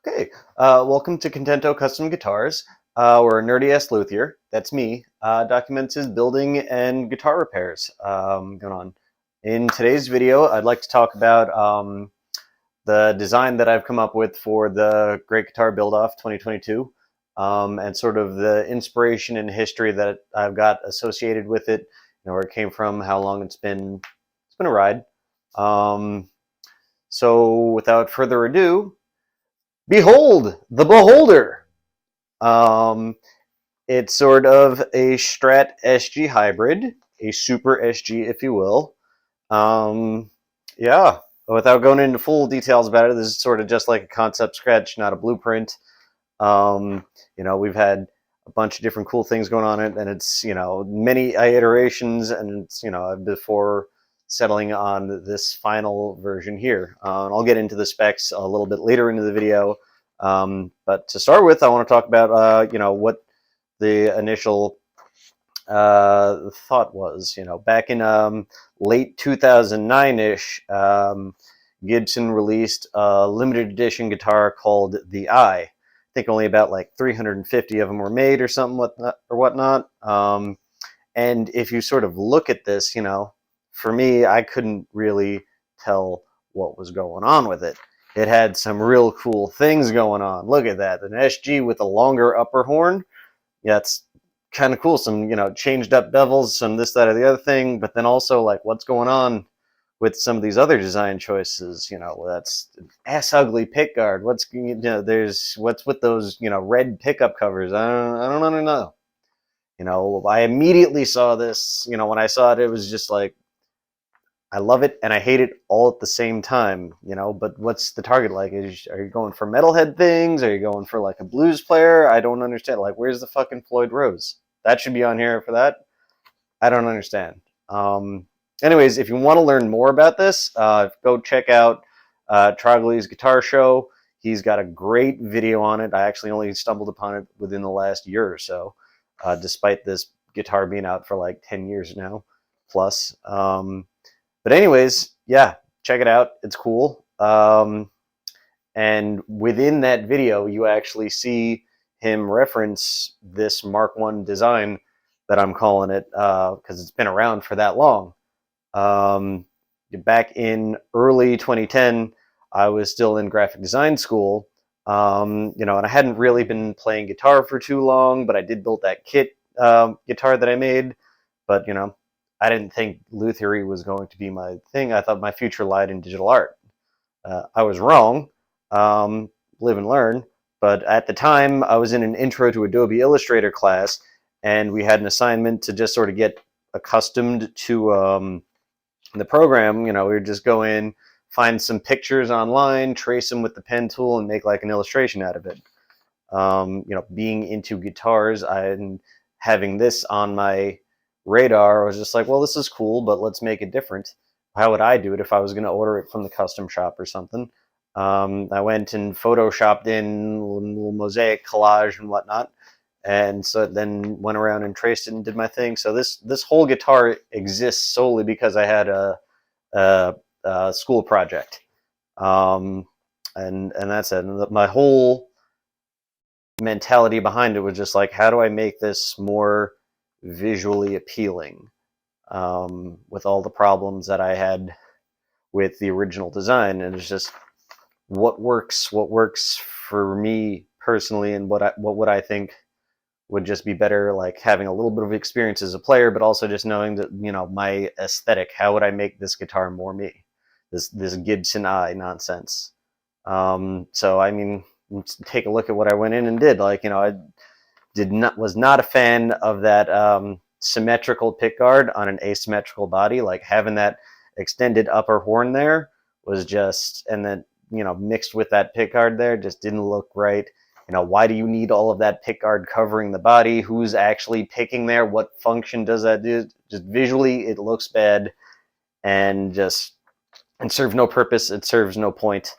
Okay, welcome to Contento Custom Guitars. We're a nerdy-ass luthier, that's me, documents his building and guitar repairs going on. In today's video, I'd like to talk about the design that I've come up with for the Great Guitar Build-Off 2022, and sort of the inspiration and history that I've got associated with it, where it came from, how long it's been. It's been a ride. So without further ado, behold the beholder. Um, it's sort of a Strat SG hybrid, a Super SG, if you will. Yeah, without going into full details about it, this is sort of just like a concept sketch, not a blueprint. We've had a bunch of different cool things going on it, and it's many iterations, and it's before settling on this final version here. I'll get into the specs a little bit later into the video. But to start with, I want to talk about what the initial thought was. Back in late 2009-ish, Gibson released a limited edition guitar called the Eye. I think only about like 350 of them were made or something whatnot. And if you sort of look at this, for me, I couldn't really tell what was going on with it. It had some real cool things going on. Look at that, an SG with a longer upper horn. Yeah, it's kind of cool. Some changed up bevels, some this, that, or the other thing. But then also like what's going on with some of these other design choices. That's ass ugly pick guard. What's what's with those red pickup covers? I don't know. I immediately saw this. When I saw it, it was just like, I love it and I hate it all at the same time, but what's the target like? Are you going for metalhead things? Are you going for like a blues player? I don't understand. Like, where's the fucking Floyd Rose? That should be on here for that. I don't understand. Anyways, if you want to learn more about this, go check out Trogley's Guitar Show. He's got a great video on it. I actually only stumbled upon it within the last year or so, despite this guitar being out for like 10 years now plus. But anyways, yeah, check it out. It's cool. And within that video, you actually see him reference this Mark I design that I'm calling it, because it's been around for that long. Back in early 2010, I was still in graphic design school, and I hadn't really been playing guitar for too long, but I did build that kit guitar that I made. But I didn't think luthiery was going to be my thing. I thought my future lied in digital art. I was wrong. Live and learn. But at the time, I was in an intro to Adobe Illustrator class, and we had an assignment to just sort of get accustomed to the program. We would just go in, find some pictures online, trace them with the pen tool, and make like an illustration out of it. Being into guitars, and having this on my radar, I was just like, well, this is cool, but let's make it different. How would I do it if I was going to order it from the custom shop or something? I went and photoshopped in a little mosaic collage and whatnot, and so then went around and traced it and did my thing. So this whole guitar exists solely because I had a school project, and that's it. And my whole mentality behind it was just like, how do I make this more visually appealing, with all the problems that I had with the original design. And it's just what works for me personally, and what would I think would just be better, like having a little bit of experience as a player, but also just knowing that my aesthetic. How would I make this guitar more me? This Gibson Eye nonsense. So I mean, take a look at what I went in and did. Like, I was not a fan of that symmetrical pickguard on an asymmetrical body. Like having that extended upper horn there was just, and then mixed with that pickguard there, just didn't look right. Why do you need all of that pickguard covering the body? Who's actually picking there? What function does that do? Just visually, it looks bad, and serves no purpose. It serves no point.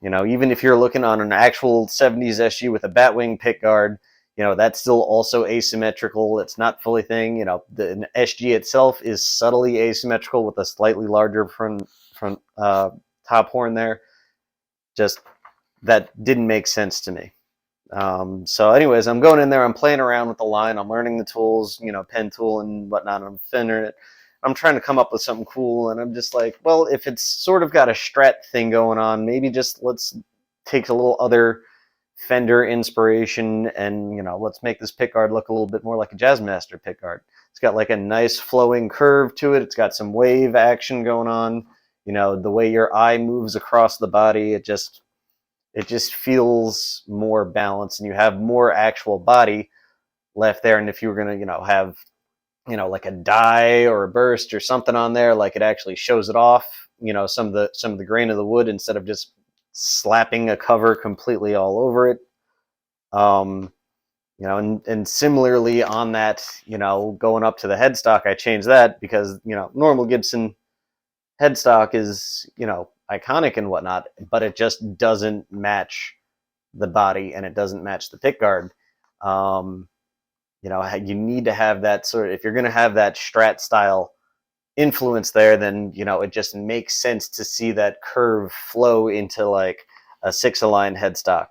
Even if you're looking on an actual 70s SG with a batwing pickguard, that's still also asymmetrical. It's not fully thing. The SG itself is subtly asymmetrical with a slightly larger front top horn there. Just that didn't make sense to me. So anyways, I'm going in there, I'm playing around with the line, I'm learning the tools, pen tool and whatnot, I'm finding it. I'm trying to come up with something cool, and I'm just like, well, if it's sort of got a Strat thing going on, maybe just let's take a little other Fender inspiration, and let's make this pickguard look a little bit more like a Jazzmaster pickguard. It's got like a nice flowing curve to it. It's got some wave action going on. The way your eye moves across the body, it just feels more balanced, and you have more actual body left there. And if you were gonna, have like a die or a burst or something on there, like it actually shows it off. Some of the grain of the wood instead of just slapping a cover completely all over it. And similarly on that, going up to the headstock, I changed that because normal Gibson headstock is iconic and whatnot, but it just doesn't match the body and it doesn't match the pickguard. You need to have that sort of, if you're going to have that Strat style influence there, then it just makes sense to see that curve flow into like a 6-align headstock.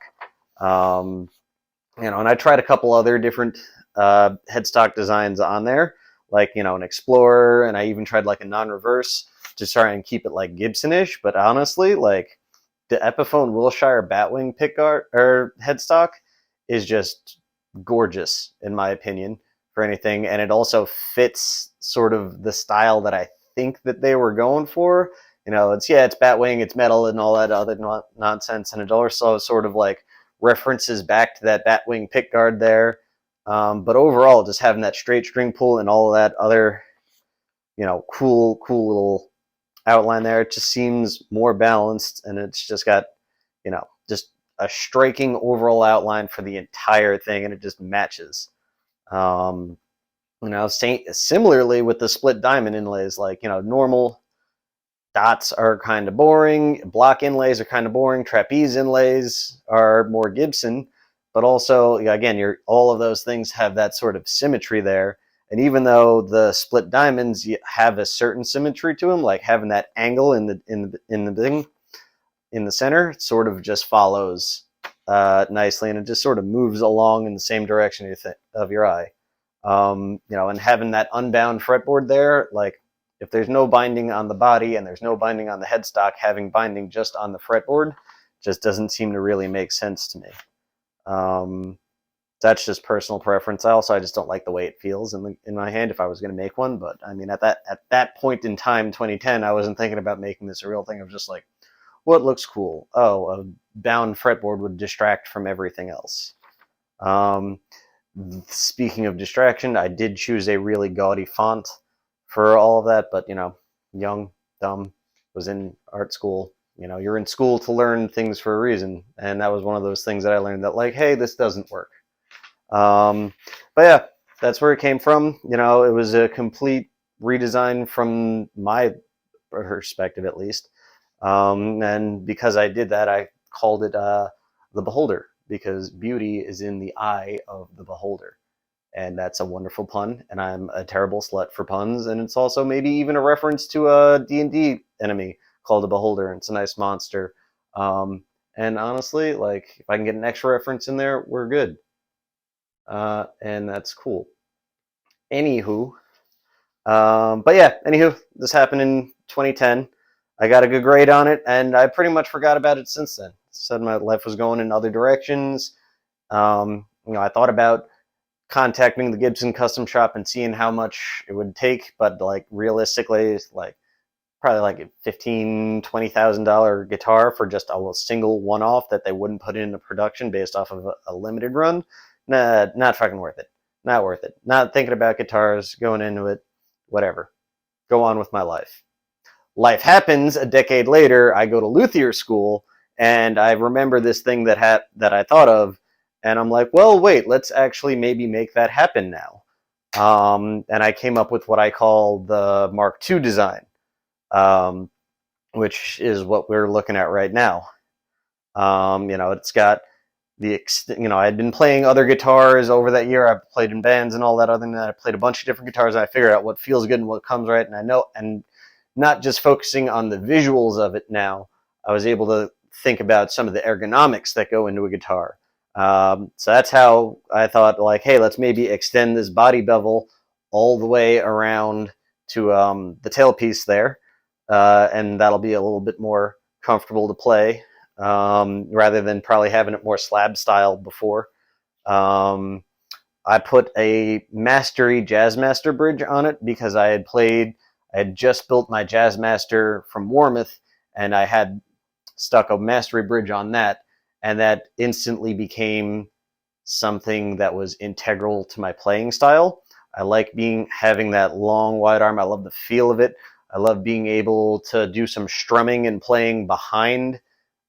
And I tried a couple other different headstock designs on there, like an Explorer, and I even tried like a non-reverse to try and keep it like Gibson-ish. But honestly, like the Epiphone Wilshire Batwing pickguard or headstock is just gorgeous in my opinion for anything, and it also fits sort of the style that I think that they were going for. It's Batwing, it's metal and all that other nonsense, and it also sort of like references back to that Batwing pickguard there. But overall, just having that straight string pull and all of that other, cool little outline there, it just seems more balanced, and it's just got, just a striking overall outline for the entire thing, and it just matches. Similarly with the split diamond inlays, like, normal dots are kind of boring, block inlays are kind of boring, trapeze inlays are more Gibson, but also, again, all of those things have that sort of symmetry there. And even though the split diamonds have a certain symmetry to them, like having that angle in the thing in the center, it sort of just follows nicely, and it just sort of moves along in the same direction of your eye. And having that unbound fretboard there, like if there's no binding on the body and there's no binding on the headstock, having binding just on the fretboard just doesn't seem to really make sense to me. That's just personal preference. I just don't like the way it feels in my hand if I was going to make one. But I mean, at that point in time, 2010, I wasn't thinking about making this a real thing. I was just like, what looks cool? Oh, a bound fretboard would distract from everything else. Speaking of distraction, I did choose a really gaudy font for all of that, but young, dumb, was in art school. You're in school to learn things for a reason, and that was one of those things that I learned that, like, hey, this doesn't work. But yeah, that's where it came from. It was a complete redesign from my perspective, at least. And because I did that, I called it the Beholder, because beauty is in the eye of the beholder. And that's a wonderful pun, and I'm a terrible slut for puns, and it's also maybe even a reference to a D&D enemy called a Beholder, and it's a nice monster. And honestly, like, if I can get an extra reference in there, we're good. And that's cool. Anywho, this happened in 2010. I got a good grade on it, and I pretty much forgot about it since then. Said my life was going in other directions. I thought about contacting the Gibson custom shop and seeing how much it would take, but like realistically, it's like probably like a $15,000-$20,000 guitar for just a single one-off that they wouldn't put into production based off of a limited run. Nah, not fucking worth it. Not worth it. Not thinking about guitars, going into it, whatever. Go on with my life. Life happens a decade later. I go to luthier school, and I remember this thing that I thought of, and I'm like, well, wait, let's actually maybe make that happen now. And I came up with what I call the Mark II design, which is what we're looking at right now. It's got I had been playing other guitars over that year. I played in bands and all that. Other than that, I played a bunch of different guitars, and I figured out what feels good and what comes right. And I know, and not just focusing on the visuals of it now, I was able to think about some of the ergonomics that go into a guitar. So that's how I thought, like, hey, let's maybe extend this body bevel all the way around to the tailpiece there, and that'll be a little bit more comfortable to play, rather than probably having it more slab style before. Um, I put a Mastery Jazzmaster bridge on it because I had just built my Jazzmaster from Warmouth, and I had stuck a Mastery bridge on that, and that instantly became something that was integral to my playing style. I like having that long wide arm. I love the feel of it. I love being able to do some strumming and playing behind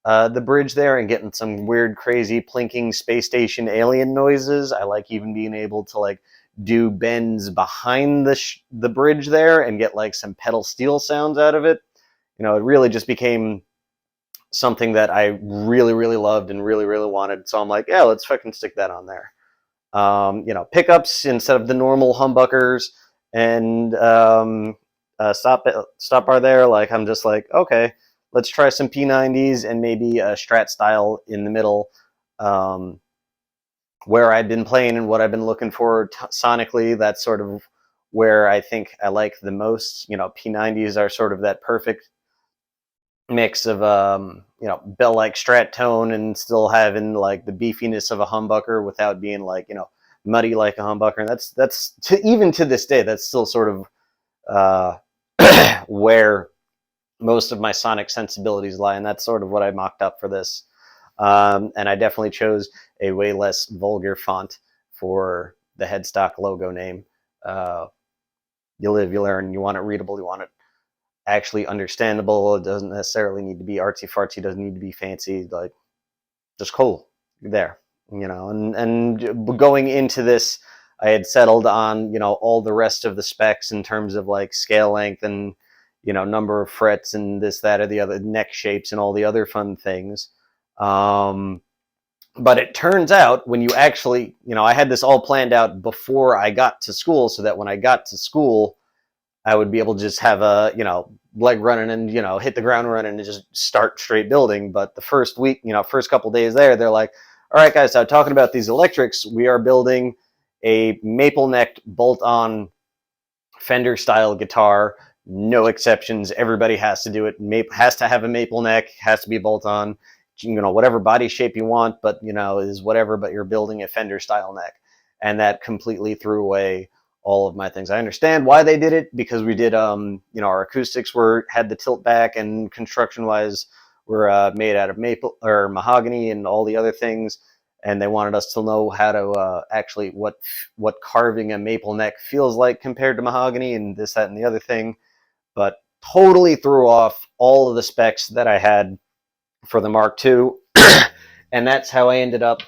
the bridge there and getting some weird, crazy, plinking space station alien noises. I like even being able to like do bends behind the bridge there and get like some pedal steel sounds out of it. You know, it really just became something that I really, really loved and really, really wanted. So I'm like, yeah, let's fucking stick that on there. You know, pickups instead of the normal humbuckers and stop bar there. Like, I'm just like, okay, let's try some P90s and maybe a Strat style in the middle, where I've been playing and what I've been looking for sonically. That's sort of where I think I like the most. You know, P90s are sort of that perfect mix of you know, bell-like Strat tone and still having like the beefiness of a humbucker without being like, you know, muddy like a humbucker. And that's even to this day, that's still sort of where most of my sonic sensibilities lie, and that's sort of what I mocked up for this. And I definitely chose a way less vulgar font for the headstock logo name. You live, you learn. You want it readable, you want it actually understandable. It doesn't necessarily need to be artsy fartsy, it doesn't need to be fancy, like just cool there, you know. And going into this, I had settled on, you know, all the rest of the specs in terms of like scale length and, you know, number of frets and this, that, or the other, neck shapes and all the other fun things. But it turns out when you actually, you know, I had this all planned out before I got to school so that when I got to school, I would be able to just have a, you know, leg running and, you know, hit the ground running and just start straight building. But the first week, you know, first couple days there, they're like, all right, guys, so talking about these electrics, we are building a maple necked bolt on Fender style guitar. No exceptions. Everybody has to do it. Has to have a maple neck, has to be bolt on, you know, whatever body shape you want, but, you know, is whatever, but you're building a Fender style neck. And that completely threw away all of my things. I understand why they did it, because we did, you know, our acoustics had the tilt back, and construction wise were made out of maple or mahogany and all the other things. And they wanted us to know how to actually what carving a maple neck feels like compared to mahogany and this, that, and the other thing. But totally threw off all of the specs that I had for the Mark II. And that's how I ended up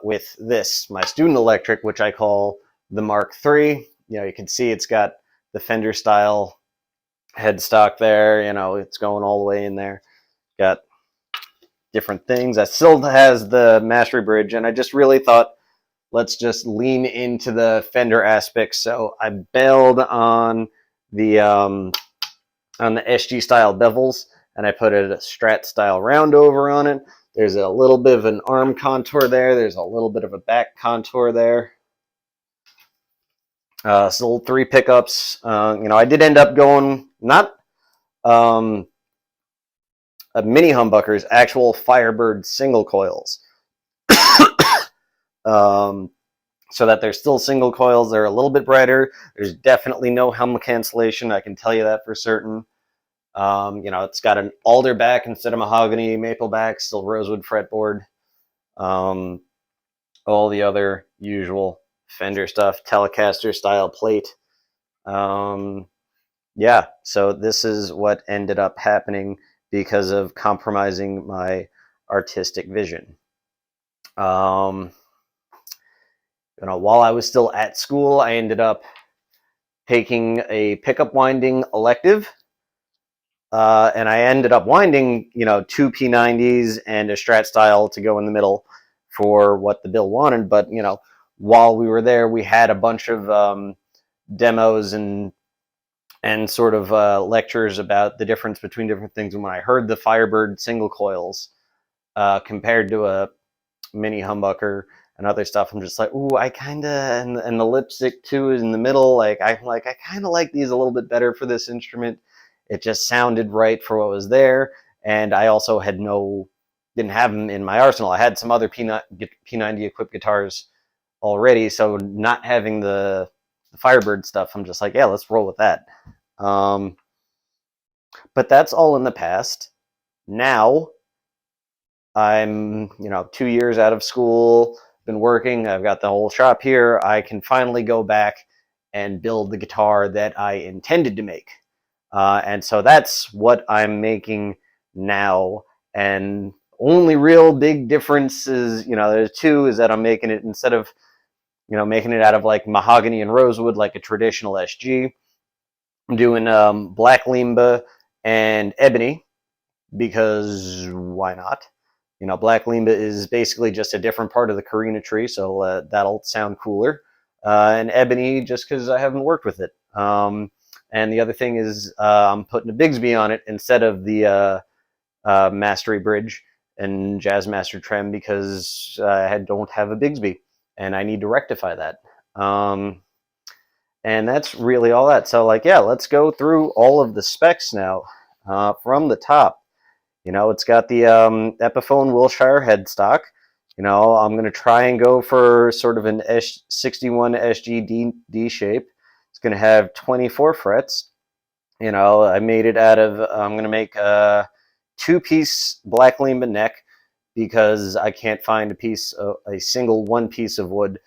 with this, my student electric, which I call the Mark III. You know, you can see it's got the Fender style headstock there. You know, it's going all the way in there. Got different things. That still has the Mastery bridge, and I just really thought, let's just lean into the Fender aspects. So I bailed on the SG style bevels, and I put a Strat style round over on it. There's a little bit of an arm contour there. There's a little bit of a back contour there. So 3 pickups. You know, I did end up going not mini humbuckers, actual Firebird single coils. So that they're still single coils. They're a little bit brighter. There's definitely no helmet cancellation. I can tell you that for certain. You know, it's got an alder back instead of mahogany, maple back, still rosewood fretboard. All the other usual Fender stuff, Telecaster style plate. Yeah, so this is what ended up happening because of compromising my artistic vision. You know, while I was still at school, I ended up taking a pickup winding elective. And I ended up winding, you know, 2 P90s and a Strat style to go in the middle for what the bill wanted. But, you know, while we were there, we had a bunch of demos and and sort of lectures about the difference between different things. And when I heard the Firebird single coils compared to a mini humbucker and other stuff, I'm just like, ooh, I kind of, and the lipstick too is in the middle. I kind of like these a little bit better for this instrument. It just sounded right for what was there, and I also didn't have them in my arsenal. I had some other P90 equipped guitars already, so not having the Firebird stuff, I'm just like, yeah, let's roll with that. But that's all in the past. Now I'm, 2 years out of school, been working, I've got the whole shop here. I can finally go back and build the guitar that I intended to make. And so that's what I'm making now. And only real big difference is, there's two, is that I'm making it, instead of, making it out of like mahogany and rosewood, like a traditional SG, I'm doing black limba and ebony, because why not? Black limba is basically just a different part of the Carina tree, so that'll sound cooler. And ebony, just because I haven't worked with it. And the other thing is I'm putting a Bigsby on it instead of the Mastery Bridge and Jazz Master Trem, because I don't have a Bigsby, and I need to rectify that. And that's really all that. So, yeah, let's go through all of the specs now from the top. It's got the Epiphone Wilshire headstock. I'm going to try and go for sort of an S61 SG D shape. It's going to have 24 frets. I made it out of, I'm going to make a two-piece black limba neck, because I can't find a single one piece of wood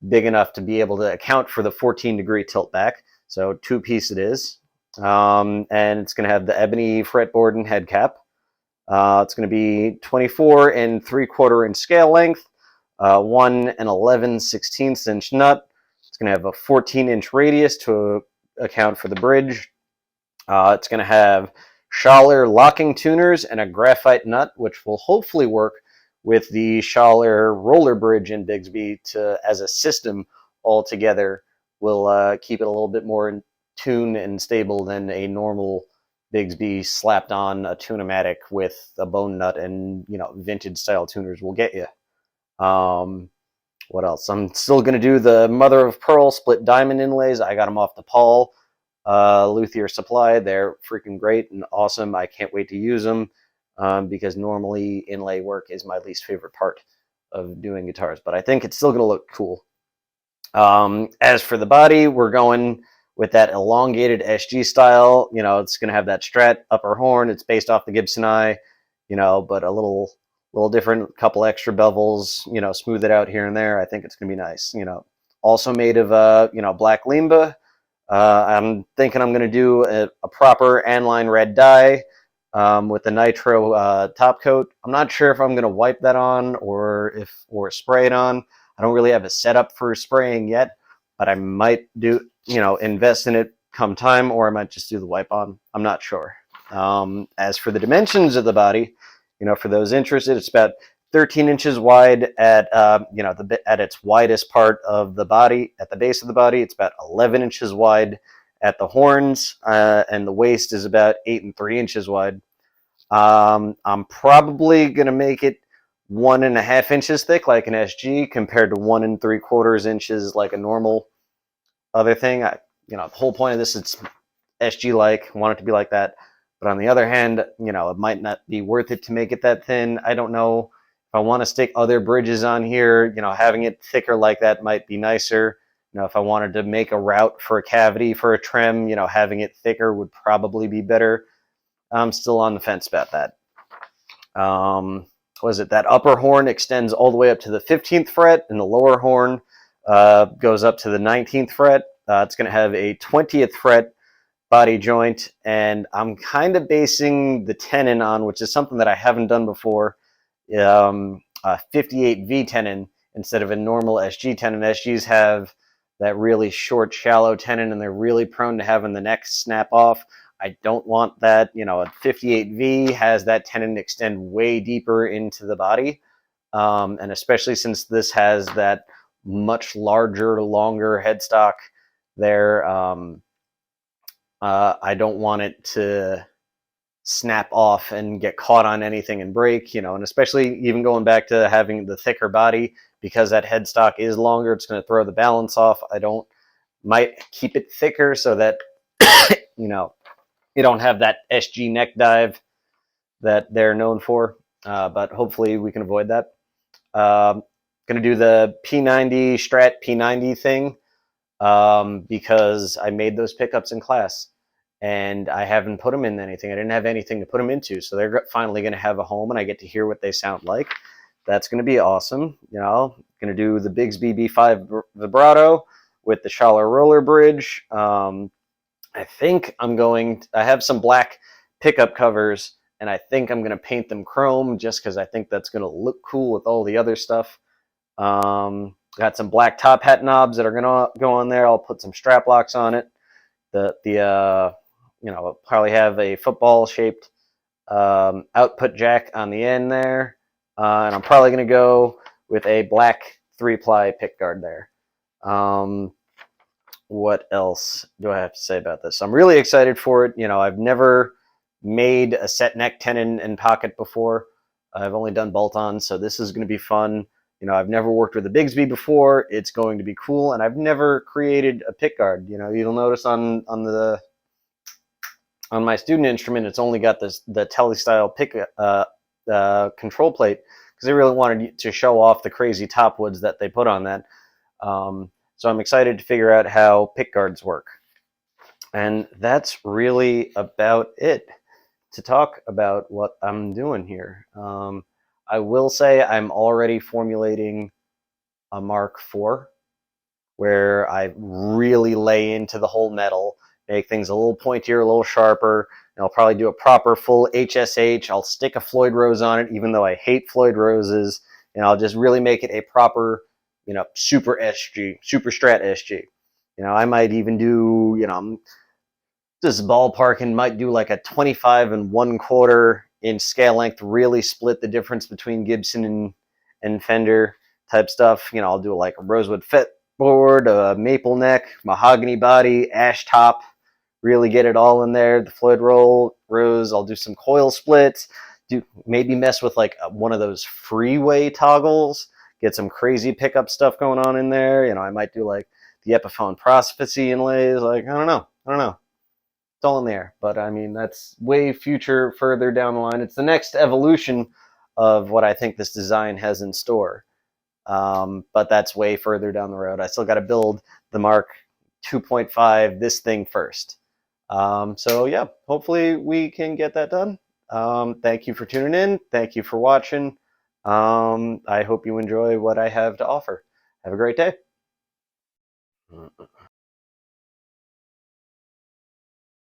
big enough to be able to account for the 14-degree tilt back. So two-piece it is. And it's going to have the ebony fretboard and head cap. It's going to be 24 and 3/4 inch scale length, 1 and 11/16 inch nut. It's going to have a 14-inch radius to account for the bridge. It's going to have Schaller locking tuners and a graphite nut, which will hopefully work with the Schaller roller bridge in Bigsby as a system altogether. Will keep it a little bit more in tune and stable than a normal Bigsby slapped on a tune-o-matic with a bone nut and vintage style tuners will get you. What else? I'm still going to do the mother of pearl split diamond inlays. I got them off the Paul Luthier Supply. They're freaking great and awesome. I can't wait to use them because normally inlay work is my least favorite part of doing guitars, but I think it's still going to look cool. As for the body, we're going with that elongated SG style. It's going to have that Strat upper horn. It's based off the Gibson I, but a little different, couple extra bevels, smooth it out here and there. I think it's going to be nice. Also made of, black limba. I'm thinking I'm going to do a proper Anline red dye with the nitro top coat. I'm not sure if I'm going to wipe that on or spray it on. I don't really have a setup for spraying yet, but I might invest in it come time, or I might just do the wipe on. I'm not sure. As for the dimensions of the body, for those interested, it's about 13 inches wide at at its widest part of the body. At the base of the body, it's about 11 inches wide at the horns, and the waist is about 8 3/8 wide. I'm probably gonna make it 1.5 inches thick, like an SG, compared to 1 3/4 inches like a normal other thing. The whole point of this, it's SG-like, want it to be like that. But on the other hand, it might not be worth it to make it that thin. I don't know if I want to stick other bridges on here. Having it thicker like that might be nicer. If I wanted to make a route for a cavity for a trem, having it thicker would probably be better. I'm still on the fence about that. That upper horn extends all the way up to the 15th fret, and the lower horn goes up to the 19th fret. It's going to have a 20th fret body joint, and I'm kind of basing the tenon on, which is something that I haven't done before, a 58V tenon instead of a normal SG tenon. SGs have that really short, shallow tenon, and they're really prone to having the neck snap off. I don't want that. A 58V has that tenon extend way deeper into the body, and especially since this has that much larger, longer headstock there, I don't want it to snap off and get caught on anything and break, and especially even going back to having the thicker body, because that headstock is longer, it's going to throw the balance off. Might keep it thicker so that, you don't have that SG neck dive that they're known for, but hopefully we can avoid that. Going to do the P90 Strat P90 thing, because I made those pickups in class and I haven't put them in anything. I didn't have anything to put them into, so they're finally going to have a home and I get to hear what they sound like. That's going to be awesome. Going to do the Bigsby B5 vibrato with the Schaller roller bridge. I think I have some black pickup covers and I think I'm going to paint them chrome just because I think that's going to look cool with all the other stuff. Got some black top hat knobs that are gonna go on there. I'll put some strap locks on it. I'll probably have a football shaped output jack on the end there, and I'm probably gonna go with a black 3-ply pick guard there. What else do I have to say about this? I'm really excited for it. I've never made a set neck tenon and pocket before. I've only done bolt-ons, so this is going to be fun. I've never worked with a Bigsby before. It's going to be cool, and I've never created a pick guard. You'll notice on my student instrument, it's only got the Tele style pick control plate because they really wanted to show off the crazy top woods that they put on that. So I'm excited to figure out how pick guards work. And that's really about it to talk about what I'm doing here. I will say I'm already formulating a Mark IV where I really lay into the whole metal, make things a little pointier, a little sharper, and I'll probably do a proper full HSH. I'll stick a Floyd Rose on it, even though I hate Floyd Roses, and I'll just really make it a proper, super SG, super strat SG. I might even do, just ballpark and might do like a 25 1/4 inch scale length, really split the difference between Gibson and Fender type stuff. I'll do like a rosewood fretboard, a maple neck, mahogany body, ash top, really get it all in there. The Floyd Rose, I'll do some coil splits, maybe mess with like one of those freeway toggles, get some crazy pickup stuff going on in there. I might do like the Epiphone Prophecy inlays. Like, I don't know. It's all in there, but I mean, that's way further down the line. It's the next evolution of what I think this design has in store. But that's way further down the road. I still got to build the Mark 2.5, this thing first. So yeah, hopefully we can get that done. Thank you for tuning in. Thank you for watching. I hope you enjoy what I have to offer. Have a great day.